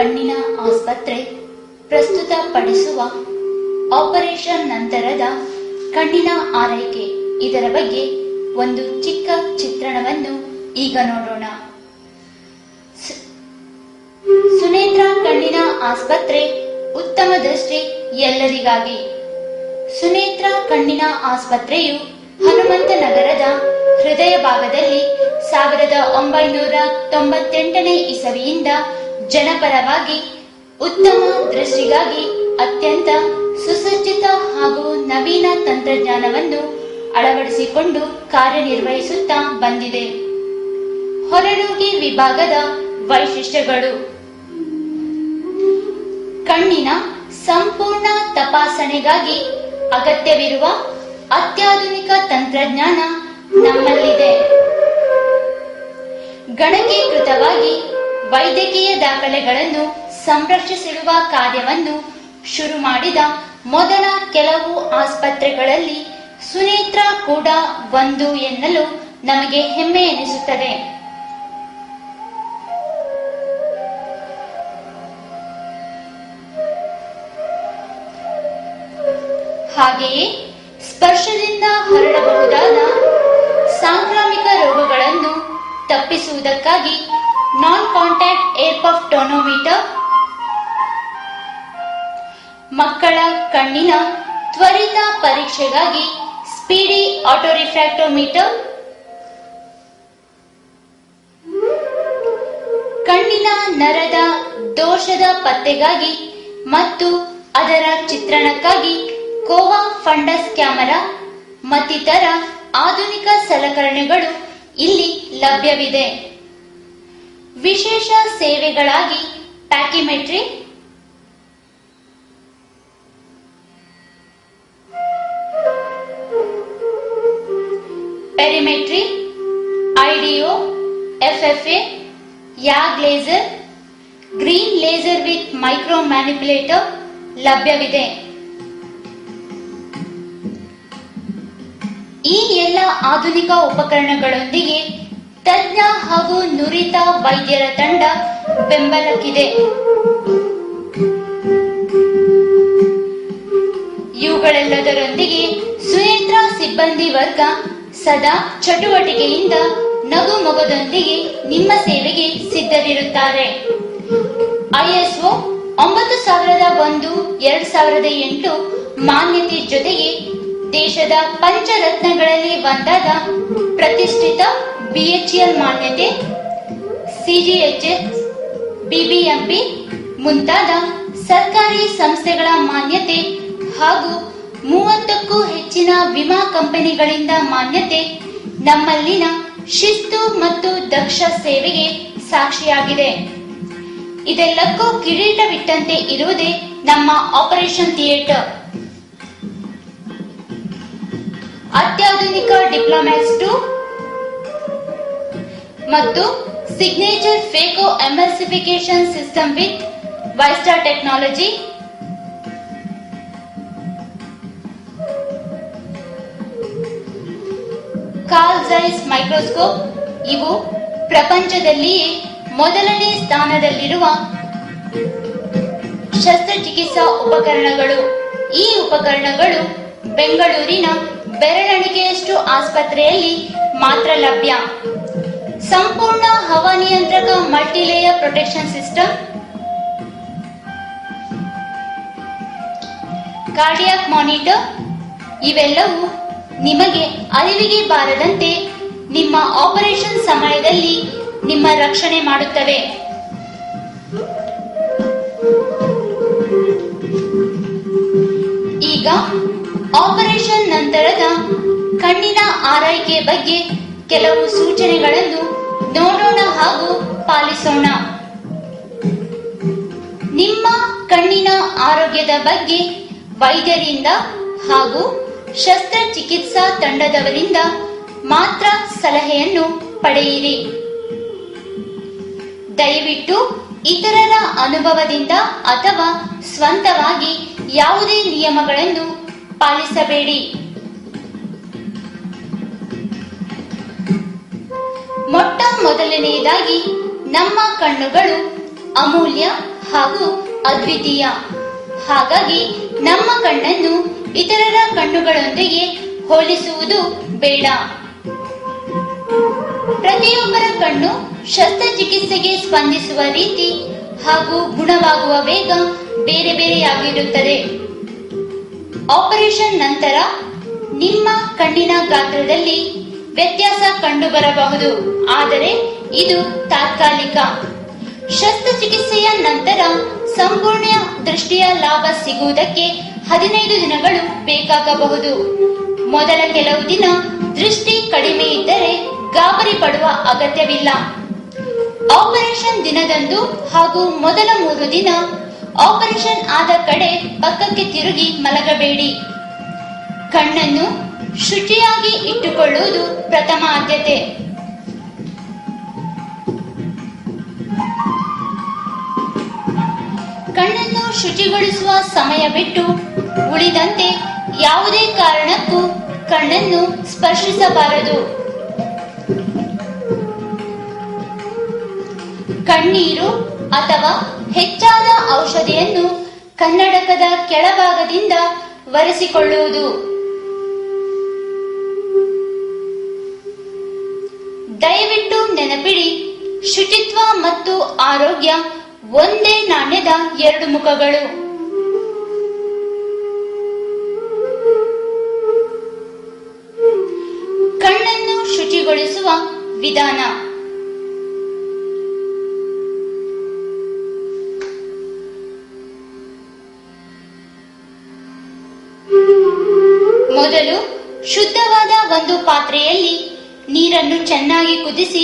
ಕಣ್ಣಿನ ಆಸ್ಪತ್ರೆ ಪ್ರಸ್ತುತಪಡಿಸುವ ಆಪರೇಷನ್ ನಂತರದ ಕಣ್ಣಿನ ಆರೈಕೆ ಇದರ ಬಗ್ಗೆ ಒಂದು ಚಿಕ್ಕ ಚಿತ್ರಣವನ್ನು ಈಗ ನೋಡೋಣ. ಸುನೇತ್ರ ಕಣ್ಣಿನ ಆಸ್ಪತ್ರೆ ಉತ್ತಮ ದೃಷ್ಟಿ ಎಲ್ಲರಿಗಾಗಿ. ಸುನೇತ್ರ ಕಣ್ಣಿನ ಆಸ್ಪತ್ರೆಯು ಹನುಮಂತನಗರದ ಹೃದಯ ಭಾಗದಲ್ಲಿ 1998ನೇ ಇಸವಿಯಿಂದ ಜನಪರವಾಗಿ ಉತ್ತಮ ದೃಷ್ಟಿಗಾಗಿ ಅತ್ಯಂತ ಸುಸಜ್ಜಿತ ಹಾಗೂ ನವೀನ ತಂತ್ರಜ್ಞಾನವನ್ನು ಅಳವಡಿಸಿಕೊಂಡು ಕಾರ್ಯನಿರ್ವಹಿಸುತ್ತಾ ಬಂದಿದೆ. ಹೊರರೋಗಿ ವಿಭಾಗದ ವೈಶಿಷ್ಟ್ಯಗಳು: ಕಣ್ಣಿನ ಸಂಪೂರ್ಣ ತಪಾಸಣೆಗಾಗಿ ಅಗತ್ಯವಿರುವ ಅತ್ಯಾಧುನಿಕ ತಂತ್ರಜ್ಞಾನ ನಮ್ಮಲ್ಲಿದೆ. ಗಣಕೀಕೃತವಾಗಿ ವೈದ್ಯಕೀಯ ದಾಖಲೆಗಳನ್ನು ಸಂರಕ್ಷಿಸಿರುವ ಕಾರ್ಯವನ್ನು ಶುರು ಮಾಡಿದ ಮೊದಲ ಕೆಲವು ಆಸ್ಪತ್ರೆಗಳಲ್ಲಿ ಸುನೇತ್ರ ಕೂಡ ಒಂದು ಎನ್ನಲು ನಮಗೆ ಹೆಮ್ಮೆ ಎನಿಸುತ್ತದೆ. ಹಾಗೆಯೇ ಸ್ಪರ್ಶದಿಂದ ಹರಡಬಹುದಾದ ಸಾಂಕ್ರಾಮಿಕ ರೋಗಗಳನ್ನು ತಪ್ಪಿಸುವುದಕ್ಕಾಗಿ non contact air puff tonometer, ಮಕ್ಕಳ ಕಣ್ಣಿನ ತ್ವರಿತ ಪರೀಕ್ಷೆಗಾಗಿ ಸ್ಪೀಡಿ ಆಟೋರಿಫ್ರಾಕ್ಟೋಮೀಟರ್, ಕಣ್ಣಿನ ನರದ ದೋಷದ ಪತ್ತೆಗಾಗಿ ಮತ್ತು ಅದರ ಚಿತ್ರಣಕ್ಕಾಗಿ ಕೋವಾ ಫಂಡಸ್ ಕ್ಯಾಮೆರಾ ಮತ್ತಿತರ ಆಧುನಿಕ ಸಲಕರಣೆಗಳು ಇಲ್ಲಿ ಲಭ್ಯವಿದೆ. ವಿಶೇಷ ಸೇವೆಗಳಾಗಿ pachymetry, perimetry, IDO, FFA, YAG laser, green laser with micro manipulator ಲಭ್ಯವಿದೆ. ಈ ಎಲ್ಲ ಆಧುನಿಕ ಉಪಕರಣಗಳೊಂದಿಗೆ ತಜ್ಞ ಹಾಗೂ ನುರಿತ ವೈದ್ಯರ ತಂಡ ಬೆಂಬಲಕ್ಕಿದೆ. ಇವುಗಳೆಲ್ಲದರೊಂದಿಗೆ ಸುನೇತ್ರ ಸಿಬ್ಬಂದಿ ವರ್ಗ ಸದಾ ಚಟುವಟಿಕೆಯಿಂದ ನಗು ಮೊಗದೊಂದಿಗೆ ನಿಮ್ಮ ಸೇವೆಗೆ ಸಿದ್ಧರಿರುತ್ತಾರೆ. ISO 9001:2008 ಮಾನ್ಯತೆ ಜೊತೆಗೆ ದೇಶದ ಪಂಚರತ್ನಗಳಲ್ಲಿ ಒಂದಾದ ಪ್ರತಿಷ್ಠಿತ BHL ಮಾನ್ಯತೆ, CGHS, BBMP ಮುಂತಾದ ಸರ್ಕಾರಿ ಸಂಸ್ಥೆಗಳ ಮಾನ್ಯತೆ ಹಾಗೂ 30ಕ್ಕೂ ಹೆಚ್ಚಿನ ವಿಮಾ ಕಂಪನಿಗಳಿಂದ ಮಾನ್ಯತೆ ನಮ್ಮಲ್ಲಿನ ಶಿಸ್ತು ಮತ್ತು ದಕ್ಷ ಸೇವೆಗೆ ಸಾಕ್ಷಿಯಾಗಿದೆ. ಇದೆಲ್ಲಕ್ಕೂ ಕಿರೀಟವಿಟ್ಟಂತೆ ಇರುವುದೇ ನಮ್ಮ ಆಪರೇಷನ್ ಥಿಯೇಟರ್. ಅತ್ಯಾಧುನಿಕ ಡಿಪ್ಲೊಮ್ಯಾಕ್ಸ್ 2 ಮತ್ತು signature phacoemulsification system with Vistar technology, Carl Zeiss microscope ಇವು ಪ್ರಪಂಚದಲ್ಲಿಯೇ ಮೊದಲನೇ ಸ್ಥಾನದಲ್ಲಿರುವ ಶಸ್ತ್ರಚಿಕಿತ್ಸಾ ಉಪಕರಣಗಳು. ಈ ಉಪಕರಣಗಳು ಬೆಂಗಳೂರಿನ ಬೆರಳೆಣಿಕೆಯಷ್ಟು ಆಸ್ಪತ್ರೆಯಲ್ಲಿ ಮಾತ್ರ ಲಭ್ಯ. ಸಂಪೂರ್ಣ ಹವಾನಿಯಂತ್ರಕ ಮಲ್ಟಿಲೇಯರ್ ಪ್ರೊಟೆಕ್ಷನ್ ಸಿಸ್ಟಮ್, ಕಾರ್ಡಿಯಾಕ್ ಮಾನಿಟರ್ ಇವೆಲ್ಲವೂ ನಿಮಗೆ ಅರಿವಿಗೆ ಬಾರದಂತೆ ನಿಮ್ಮ ಆಪರೇಷನ್ ಸಮಯದಲ್ಲಿ ನಿಮ್ಮ ರಕ್ಷಣೆ ಮಾಡುತ್ತವೆ. ಈಗ ಆಪರೇಷನ್ ನಂತರದ ಕಣ್ಣಿನ ಆರೈಕೆ ಬಗ್ಗೆ ಕೆಲವು ಸೂಚನೆಗಳನ್ನು ನೋಡೋಣ ಹಾಗೂ ಪಾಲಿಸೋಣ. ನಿಮ್ಮ ಕಣ್ಣಿನ ಆರೋಗ್ಯದ ಬಗ್ಗೆ ವೈದ್ಯರಿಂದ ಹಾಗೂ ಶಸ್ತ್ರಚಿಕಿತ್ಸಾ ತಂಡದವರಿಂದ ಮಾತ್ರ ಸಲಹೆಯನ್ನು ಪಡೆಯಿರಿ. ದಯವಿಟ್ಟು ಇತರರ ಅನುಭವದಿಂದ ಅಥವಾ ಸ್ವಂತವಾಗಿ ಯಾವುದೇ ನಿಯಮಗಳನ್ನು ಪಾಲಿಸಬೇಡಿ. ಮೊಟ್ಟ ಮೊದಲನೆಯದಾಗಿ ನಮ್ಮ ಕಣ್ಣುಗಳು ಅಮೂಲ್ಯ ಹಾಗೂ ಅದ್ವಿತೀಯ. ಹಾಗಾಗಿ ನಮ್ಮ ಕಣ್ಣನ್ನು ಇತರರ ಕಣ್ಣುಗಳೊಂದಿಗೆ ಹೋಲಿಸುವುದು ಬೇಡ. ಪ್ರತಿಯೊಬ್ಬರ ಕಣ್ಣು ಶಸ್ತ್ರಚಿಕಿತ್ಸೆಗೆ ಸ್ಪಂದಿಸುವ ರೀತಿ ಹಾಗೂ ಗುಣವಾಗುವ ವೇಗ ಬೇರೆ ಬೇರೆಯಾಗಿರುತ್ತದೆ. ಆಪರೇಷನ್ ನಂತರ ನಿಮ್ಮ ಕಣ್ಣಿನ ಗಾತ್ರದಲ್ಲಿ ವ್ಯತ್ಯಾಸ ಕಂಡುಬರಬಹುದು, ಆದರೆ ಇದು ತಾತ್ಕಾಲಿಕ. ಶಸ್ತ್ರಚಿಕಿತ್ಸೆಯ ನಂತರ ಸಂಪೂರ್ಣ ದೃಷ್ಟಿಯ ಲಾಭ ಸಿಗುವುದಕ್ಕೆ 15 ದಿನಗಳು ಬೇಕಾಗಬಹುದು. ಮೊದಲ ಕೆಲವು ದಿನ ದೃಷ್ಟಿ ಕಡಿಮೆ ಇದ್ದರೆ ಗಾಬರಿ ಪಡುವ ಅಗತ್ಯವಿಲ್ಲ. ಆಪರೇಷನ್ ದಿನದಂದು ಹಾಗೂ ಮೊದಲ 3 ದಿನ ಆಪರೇಷನ್ ಆದ ಕಡೆ ಪಕ್ಕಕ್ಕೆ ತಿರುಗಿ ಮಲಗಬೇಡಿ. ಕಣ್ಣನ್ನು ಶುಚಿಯಾಗಿ ಇಟ್ಟುಕೊಳ್ಳುವುದು ಪ್ರಥಮ ಆದ್ಯತೆ. ಕಣ್ಣನ್ನು ಶುಚಿಗೊಳಿಸುವ ಸಮಯ ಬಿಟ್ಟು ಉಳಿದಂತೆ ಯಾವುದೇ ಕಾರಣಕ್ಕೂ ಕಣ್ಣನ್ನು ಸ್ಪರ್ಶಿಸಬಾರದು. ಕಣ್ಣೀರು ಅಥವಾ ಹೆಚ್ಚಾದ ಔಷಧಿಯನ್ನು ಕನ್ನಡಕದ ಕೆಳಭಾಗದಿಂದ ಒರೆಸಿಕೊಳ್ಳುವುದು. ದಯವಿಟ್ಟು ನೆನಪಿಡಿ, ಶುಚಿತ್ವ ಮತ್ತು ಆರೋಗ್ಯ ಒಂದೇ ನಾಣ್ಯದ 2 ಮುಖಗಳು. ಕಣ್ಣನ್ನು ಶುಚಿಗೊಳಿಸುವ ವಿಧಾನ. ಮೊದಲು ಶುದ್ಧವಾದ ಒಂದು ಪಾತ್ರೆಯಲ್ಲಿ ನೀರನ್ನು ಚೆನ್ನಾಗಿ ಕುದಿಸಿ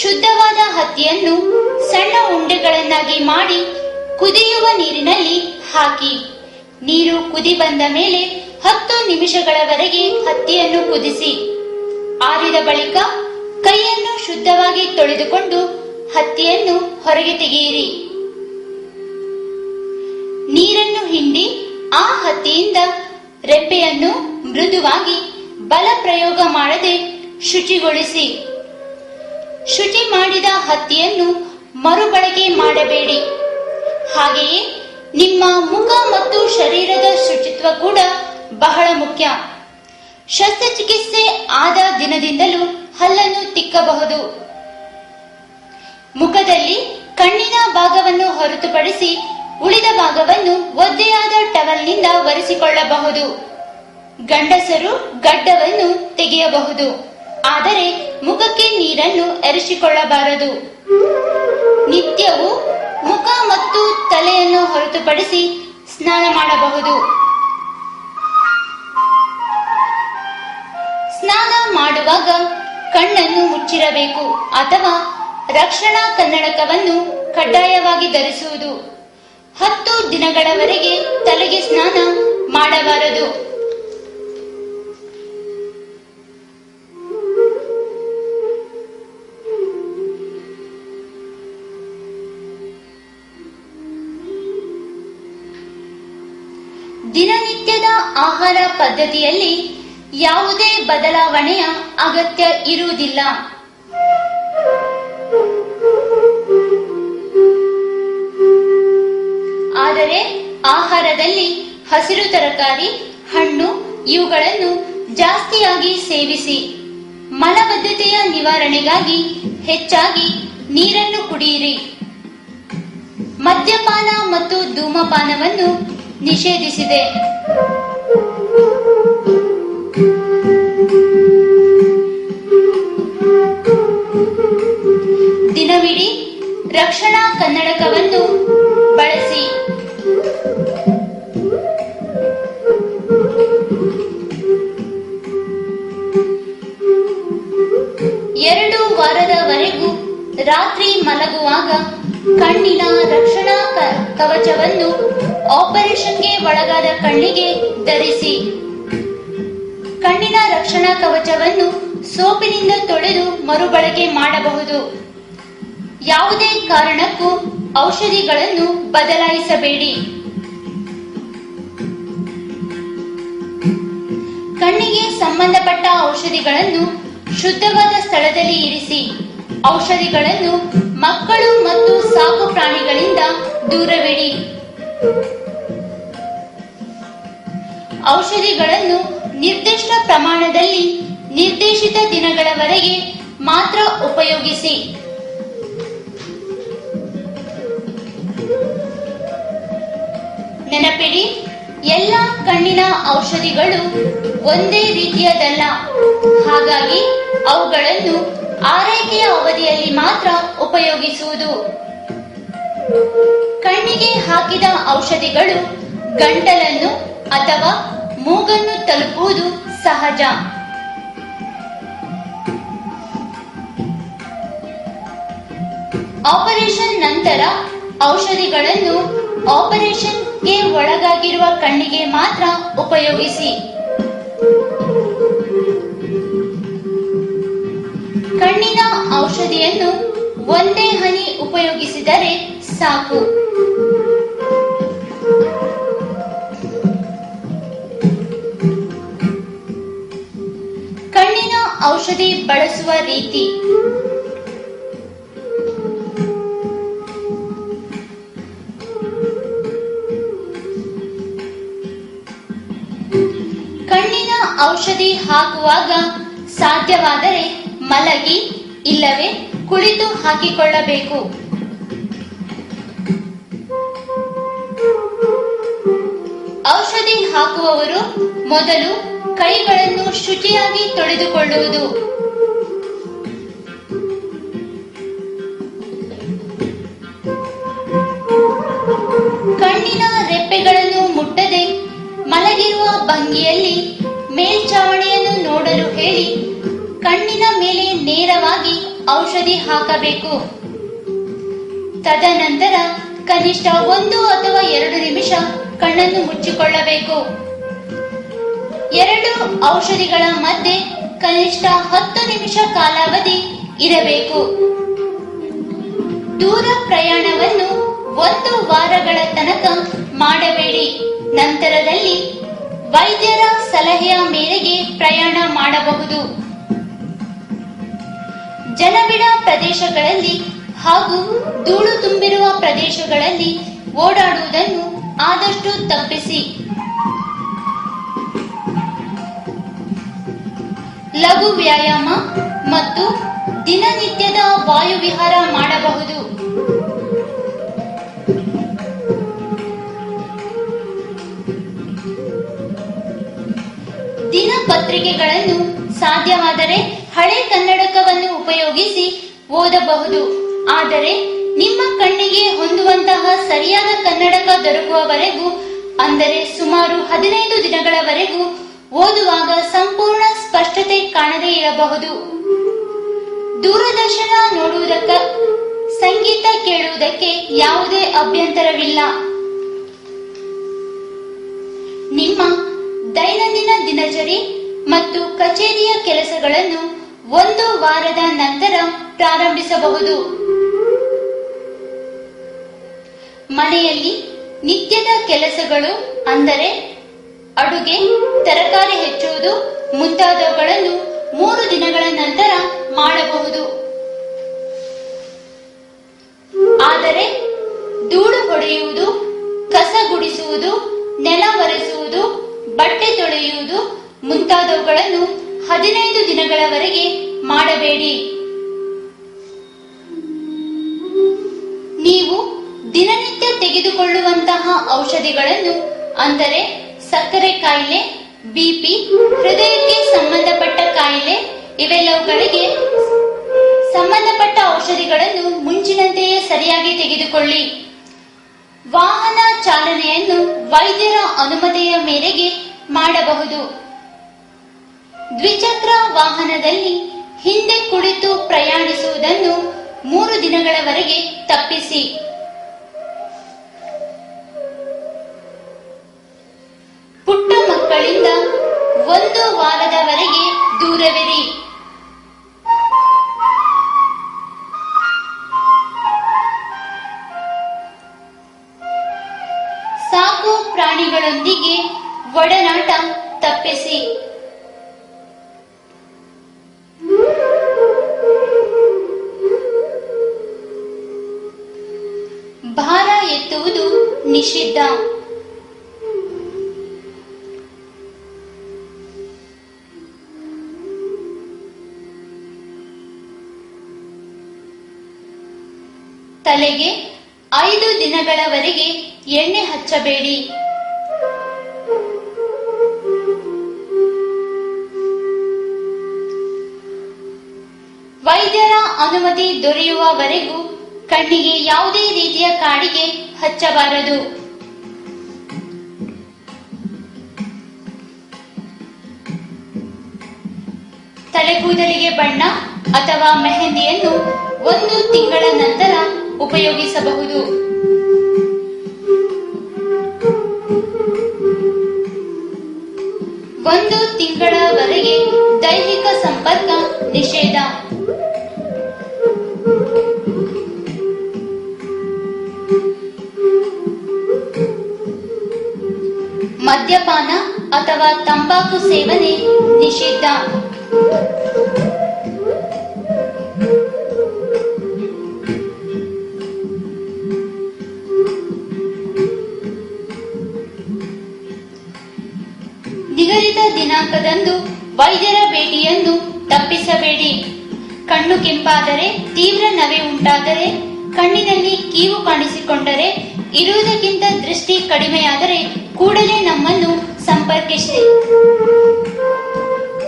ಶುದ್ಧವಾದ ಹತ್ತಿಯನ್ನು ಸಣ್ಣ ಉಂಡೆಗಳನ್ನಾಗಿ ಮಾಡಿ ಕುದಿಯುವ ನೀರಿನಲ್ಲಿ ಹಾಕಿ. ನೀರು ಕುದಿ ಬಂದ ಮೇಲೆ 10 ನಿಮಿಷಗಳವರೆಗೆ ಹತ್ತಿಯನ್ನು ಕುದಿಸಿ. ಆರಿದ ಬಳಿಕ ಕೈಯನ್ನು ಶುದ್ಧವಾಗಿ ತೊಳೆದುಕೊಂಡು ಹತ್ತಿಯನ್ನು ಹೊರಗೆ ತೆಗೆಯಿರಿ. ನೀರನ್ನು ಹಿಂಡಿ ಆ ಹತ್ತಿಯಿಂದ ರೆಪ್ಪೆಯನ್ನು ಮೃದುವಾಗಿ ಬಲ ಪ್ರಯೋಗ ಮಾಡದೆ ಶುಚಿಗೊಳಿಸಿ. ಶುಚಿ ಮಾಡಿದ ಹತ್ತಿಯನ್ನು ಮರುಬಳಕೆ ಮಾಡಬೇಡಿ. ಹಾಗೆಯೇ ನಿಮ್ಮ ಮುಖ ಮತ್ತು ಶರೀರದ ಶುಚಿತ್ವ ಕೂಡ ಬಹಳ ಮುಖ್ಯ. ಶಸ್ತ್ರಚಿಕಿತ್ಸೆ ಆದ ದಿನದಿಂದಲೂ ಹಲ್ಲನ್ನು ತಿಕ್ಕಬಹುದು. ಮುಖದಲ್ಲಿ ಕಣ್ಣಿನ ಭಾಗವನ್ನು ಹೊರತುಪಡಿಸಿ ಉಳಿದ ಭಾಗವನ್ನು ಒದ್ದೆಯಾದ ಟವಲ್ನಿಂದ ಒರೆಸಿಕೊಳ್ಳಬಹುದು. ಗಂಡಸರು ಗಡ್ಡವನ್ನು ತೆಗೆಯಬಹುದು, ಆದರೆ ಮುಖಕ್ಕೆ ನೀರನ್ನು ಎರಚಿಕೊಳ್ಳಬಾರದು. ನಿತ್ಯವೂ ಮುಖ ಮತ್ತು ತಲೆಯನ್ನು ಹೊರತುಪಡಿಸಿ ಸ್ನಾನ ಮಾಡಬಹುದು. ಸ್ನಾನ ಮಾಡುವಾಗ ಕಣ್ಣನ್ನು ಮುಚ್ಚಿರಬೇಕು ಅಥವಾ ರಕ್ಷಣಾ ಕನ್ನಡಕವನ್ನು ಕಡ್ಡಾಯವಾಗಿ ಧರಿಸುವುದು. 10 ದಿನಗಳವರೆಗೆ ತಲೆಗೆ ಸ್ನಾನ ಮಾಡಬಾರದು. ದಿನನಿತ್ಯದ ಆಹಾರ ಪದ್ಧತಿಯಲ್ಲಿ ಯಾವುದೇ ಬದಲಾವಣೆಯ ಅಗತ್ಯ ಇರುವುದಿಲ್ಲ. ಆದರೆ ಆಹಾರದಲ್ಲಿ ಹಸಿರು ತರಕಾರಿ, ಹಣ್ಣು ಇವುಗಳನ್ನು ಜಾಸ್ತಿಯಾಗಿ ಸೇವಿಸಿ. ಮಲಬದ್ಧತೆಯ ನಿವಾರಣೆಗಾಗಿ ಹೆಚ್ಚಾಗಿ ನೀರನ್ನು ಕುಡಿಯಿರಿ. ಮದ್ಯಪಾನ ಮತ್ತು ಧೂಮಪಾನವನ್ನು ನಿಷೇಧಿಸಿದೆ. ದಿನವಿಡೀ ರಕ್ಷಣಾ ಕನ್ನಡಕವನ್ನು ಬಳಸಿ. ಎರಡು ವಾರದವರೆಗೂ ರಾತ್ರಿ ಮಲಗುವಾಗ ಕಣ್ಣಿನ ರಕ್ಷಣಾ ಕವಚವನ್ನು ಆಪರೇಷನ್ಗೆ ಒಳಗಾದ ಕಣ್ಣಿಗೆ ಧರಿಸಿ. ಕಣ್ಣಿನ ರಕ್ಷಣಾ ಕವಚವನ್ನು ಸೋಪಿನಿಂದ ತೊಳೆದು ಮರುಬಳಕೆ ಮಾಡಬಹುದು. ಯಾವುದೇ ಕಾರಣಕ್ಕೂ ಔಷಧಿಗಳನ್ನು ಬದಲಾಯಿಸಬೇಡಿ. ಕಣ್ಣಿಗೆ ಸಂಬಂಧಪಟ್ಟ ಔಷಧಿಗಳನ್ನು ಶುದ್ಧವಾದ ಸ್ಥಳದಲ್ಲಿ ಇರಿಸಿ. ಔಷಧಿಗಳನ್ನು ಮಕ್ಕಳು ಮತ್ತು ಸಾಕು ಪ್ರಾಣಿಗಳಿಂದ ದೂರವಿಡಿ. ಔಷಧಿಗಳನ್ನು ನಿರ್ದಿಷ್ಟ ಪ್ರಮಾಣದಲ್ಲಿ ನಿರ್ದೇಶಿತ ದಿನಗಳವರೆಗೆ ಮಾತ್ರ ಉಪಯೋಗಿಸಿ. ನೆನಪಿಡಿ, ಎಲ್ಲ ಕಣ್ಣಿನ ಔಷಧಿಗಳು ಒಂದೇ ರೀತಿಯದಲ್ಲ. ಹಾಗಾಗಿ ಅವುಗಳನ್ನು ಆರೈಕೆಯ ಅವಧಿಯಲ್ಲಿ ಮಾತ್ರ ಉಪಯೋಗಿಸುವುದು. ಕಣ್ಣಿಗೆ ಹಾಕಿದ ಔಷಧಿಗಳು ಗಂಟಲನ್ನು ಅಥವಾ ಮೂಗನ್ನು ತಲುಪುವುದು ಸಹಜ. ಆಪರೇಷನ್ ನಂತರ ಔಷಧಿಗಳನ್ನು ಆಪರೇಷನ್ಗೆ ಒಳಗಾಗಿರುವ ಕಣ್ಣಿಗೆ ಮಾತ್ರ ಉಪಯೋಗಿಸಿ. ಕಣ್ಣಿನ ಔಷಧಿಯನ್ನು ಒಂದೇ ಹನಿ ಉಪಯೋಗಿಸಿದರೆ ಸಾಕು. ಕಣ್ಣಿನ ಔಷಧಿ ಬಳಸುವ ರೀತಿ. ಕಣ್ಣಿನ ಔಷಧಿ ಹಾಕುವಾಗ ಸಾಧ್ಯವಾದರೆ ಮಲಗಿ ಇಲ್ಲವೇ ಕುಳಿತು ಹಾಕಿಕೊಳ್ಳಬೇಕು. ಔಷಧಿ ಹಾಕುವವರು ಮೊದಲು ಕೈಗಳನ್ನು ಶುಚಿಯಾಗಿ ತೊಳೆದುಕೊಳ್ಳುವುದು. ಕಣ್ಣಿನ ರೆಪ್ಪೆಗಳನ್ನು ಮುಟ್ಟದೆ ಮಲಗಿರುವ ಭಂಗಿಯಲ್ಲಿ ಮೇಲ್ಛಾವಣಿಯನ್ನು ನೋಡಲು ಹೇಳಿ ಕಣ್ಣಿನ ಮೇಲೆ ನೇರವಾಗಿ ಔಷಧಿ ಹಾಕಬೇಕು. ತದನಂತರ ಕನಿಷ್ಠ 1 ಅಥವಾ 2 ನಿಮಿಷ ಕಣ್ಣನ್ನು ಮುಚ್ಚಿಕೊಳ್ಳಬೇಕು. 2 ಔಷಧಿಗಳ ಮಧ್ಯೆ ಕನಿಷ್ಠ 10 ನಿಮಿಷ ಕಾಲಾವಧಿ ಇರಬೇಕು. ದೂರ ಪ್ರಯಾಣವನ್ನು 1 ವಾರಗಳ ತನಕ ಮಾಡಬೇಡಿ. ನಂತರದಲ್ಲಿ ವೈದ್ಯರ ಸಲಹೆಯ ಮೇರೆಗೆ ಪ್ರಯಾಣ ಮಾಡಬಹುದು. ಜನಬಿಡ ಪ್ರದೇಶಗಳಲ್ಲಿ ಹಾಗೂ ಧೂಳು ತುಂಬಿರುವ ಪ್ರದೇಶಗಳಲ್ಲಿ ಓಡಾಡುವುದನ್ನು ಆದಷ್ಟು ತಪ್ಪಿಸಿ. ಲಘು ವ್ಯಾಯಾಮ ಮತ್ತು ದಿನನಿತ್ಯದ ವಾಯುವಿಹಾರ ಮಾಡಬಹುದು. ದಿನಪತ್ರಿಕೆಗಳನ್ನು ಸಾಧ್ಯವಾದರೆ ಹಳೆ ಕನ್ನಡಕವನ್ನು ಉಪಯೋಗಿಸಿ ಓದಬಹುದು. ಆದರೆ ನಿಮ್ಮ ಕಣ್ಣಿಗೆ ಹೊಂದುವಂತಹ ಸರಿಯಾದ ಕನ್ನಡಕ ದೊರಕುವವರೆಗೂ, ಅಂದರೆ ಸುಮಾರು 15 ದಿನಗಳವರೆಗೂ ಓದುವಾಗ ಸಂಪೂರ್ಣ ಸ್ಪಷ್ಟತೆ ಕಾಣದೇ ಇರಬಹುದು. ದೂರದರ್ಶನ ನೋಡುವುದಕ್ಕೆ, ಸಂಗೀತ ಕೇಳುವುದಕ್ಕೆ ಯಾವುದೇ ಅಭ್ಯಂತರವಿಲ್ಲ. ನಿಮ್ಮ ದೈನಂದಿನ ದಿನಚರಿ ಮತ್ತು ಕಚೇರಿಯ ಕೆಲಸಗಳನ್ನು 1 ವಾರದ ನಂತರ ಪ್ರಾರಂಭಿಸಬಹುದು. ಮನೆಯಲ್ಲಿ ನಿತ್ಯದ ಕೆಲಸಗಳು, ಅಂದರೆ ಅಡುಗೆ, ತರಕಾರಿ ಹೆಚ್ಚುವುದು ಮುಂತಾದವುಗಳನ್ನು 3 ದಿನಗಳ ನಂತರ ಮಾಡಬಹುದು. ಆದರೆ ಧೂಳು ಹೊಡೆಯುವುದು, ಕಸ ಗುಡಿಸುವುದು, ನೆಲ ಒರೆಸುವುದು, ಬಟ್ಟೆ ತೊಳೆಯುವುದು ಮುಂತಾದವುಗಳನ್ನು 15 ದಿನಗಳವರೆಗೆ ಮಾಡಬೇಡಿ. ನೀವು ದಿನನಿತ್ಯ ತೆಗೆದುಕೊಳ್ಳುವಂತಹ ಔಷಧಿಗಳನ್ನು, ಅಂದರೆ ಸಕ್ಕರೆ ಕಾಯಿಲೆ, ಬಿಪಿ, ಹೃದಯಕ್ಕೆ ಸಂಬಂಧಪಟ್ಟ ಕಾಯಿಲೆ, ಇವೆಲ್ಲವುಗಳಿಗೆ ಸಂಬಂಧಪಟ್ಟ ಔಷಧಿಗಳನ್ನು ಮುಂಚಿನಂತೆಯೇ ಸರಿಯಾಗಿ ತೆಗೆದುಕೊಳ್ಳಿ. ವಾಹನ ಚಾಲನೆಯನ್ನು ವೈದ್ಯರ ಅನುಮತಿಯ ಮೇರೆಗೆ ಮಾಡಬಹುದು. ದ್ವಿಚಕ್ರ ವಾಹನದಲ್ಲಿ ಹಿಂದೆ ಕುಳಿತು ಪ್ರಯಾಣಿಸುವುದನ್ನು 3 ದಿನಗಳವರೆಗೆ ತಪ್ಪಿಸಿ. ಪುಟ್ಟ ಮಕ್ಕಳಿಂದ 1 ವಾರದವರೆಗೆ ದೂರವಿರಿ. ಸಾಕು ಪ್ರಾಣಿಗಳೊಂದಿಗೆ ಒಡನಾಟ ತಪ್ಪಿಸಿ. ಮುಟ್ಟುವುದು ನಿಷಿದ್ಧ. ತಲೆಗೆ 5 ದಿನಗಳವರೆಗೆ ಎಣ್ಣೆ ಹಚ್ಚಬೇಡಿ. ವೈದ್ಯರ ಅನುಮತಿ ದೊರೆಯುವವರೆಗೂ ಕಣ್ಣಿಗೆ ಯಾವುದೇ ರೀತಿಯ ಕಾಡಿಗೆ ಹಚ್ಚಬಾರದು. ತಲೆಕೂದಲಿಗೆ ಬಣ್ಣ ಅಥವಾ ಮೆಹಂದಿಯನ್ನು 1 ತಿಂಗಳ ನಂತರ ಉಪಯೋಗಿಸಬಹುದು. ಒಂದು ತಿಂಗಳವರೆಗೆ ದೈಹಿಕ ಸಂಪರ್ಕ ನಿಷೇಧ. ಮದ್ಯಪಾನ ಅಥವಾ ತಂಬಾಕು ಸೇವನೆ ನಿಷಿದ್ಧ. ನಿಗದಿತ ದಿನಾಂಕದಂದು ವೈದ್ಯರ ಭೇಟಿಯನ್ನು ತಪ್ಪಿಸಬೇಡಿ. ಕಣ್ಣು ಕೆಂಪಾದರೆ, ತೀವ್ರ ನವೆ ಉಂಟಾದರೆ, ಕಣ್ಣಿನಲ್ಲಿ ಕೀವು ಕಾಣಿಸಿಕೊಂಡರೆ, ಇರುವುದಕ್ಕಿಂತ ದೃಷ್ಟಿ ಕಡಿಮೆಯಾದರೆ ಕೂಡಲೇ ನಮ್ಮನ್ನು ಸಂಪರ್ಕಿಸಿ.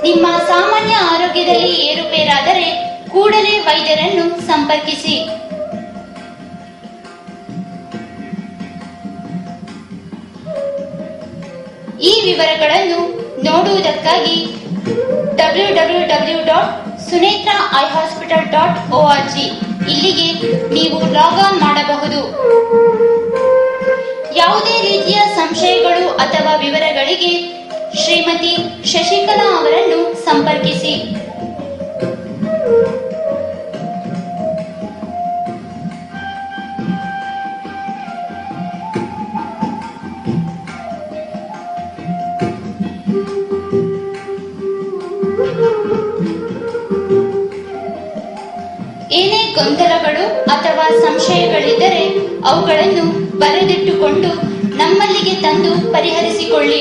ನಿಮ್ಮ ಸಾಮಾನ್ಯ ಆರೋಗ್ಯದಲ್ಲಿ ಏರುಪೇರಾದರೆ ಕೂಡಲೇ ವೈದ್ಯರನ್ನು ಸಂಪರ್ಕಿಸಿ. ಈ ವಿವರಗಳನ್ನು ನೋಡುವುದಕ್ಕಾಗಿ www.sunetraeyehospital.org ಇಲ್ಲಿಗೆ ನೀವು ಲಾಗ್ ಆನ್ ಮಾಡಬಹುದು. ಯಾವುದೇ ರೀತಿಯ ಸಂಶಯಗಳು ಅಥವಾ ವಿವರಗಳಿಗೆ ಶ್ರೀಮತಿ ಶಶಿಕಲಾ ಅವರನ್ನು ಸಂಪರ್ಕಿಸಿ. ಏನೇ ಗೊಂದಲಗಳು ಅಥವಾ ಸಂಶಯಗಳಿದ್ದರೆ ಅವುಗಳನ್ನು ಬರೆದಿಟ್ಟುಕೊಂಡು ನಮ್ಮಲ್ಲಿಗೆ ತಂದು ಪರಿಹರಿಸಿಕೊಳ್ಳಿ.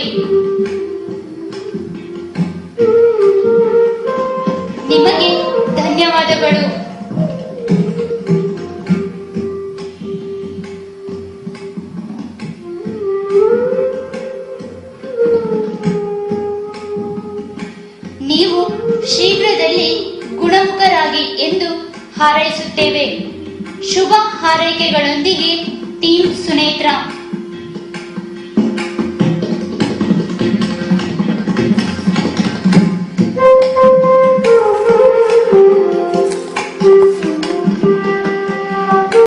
ನಿಮಗೆ ಧನ್ಯವಾದಗಳು. ನೀವು ಶೀಘ್ರದಲ್ಲಿ ಗುಣಮುಖರಾಗಿ ಎಂದು ಹಾರೈಸುತ್ತೇವೆ. ಶುಭ ಹಾರೈಕೆಗಳೊಂದಿಗೆ ಟೀಮ್ ಸುನೇತ್ರ.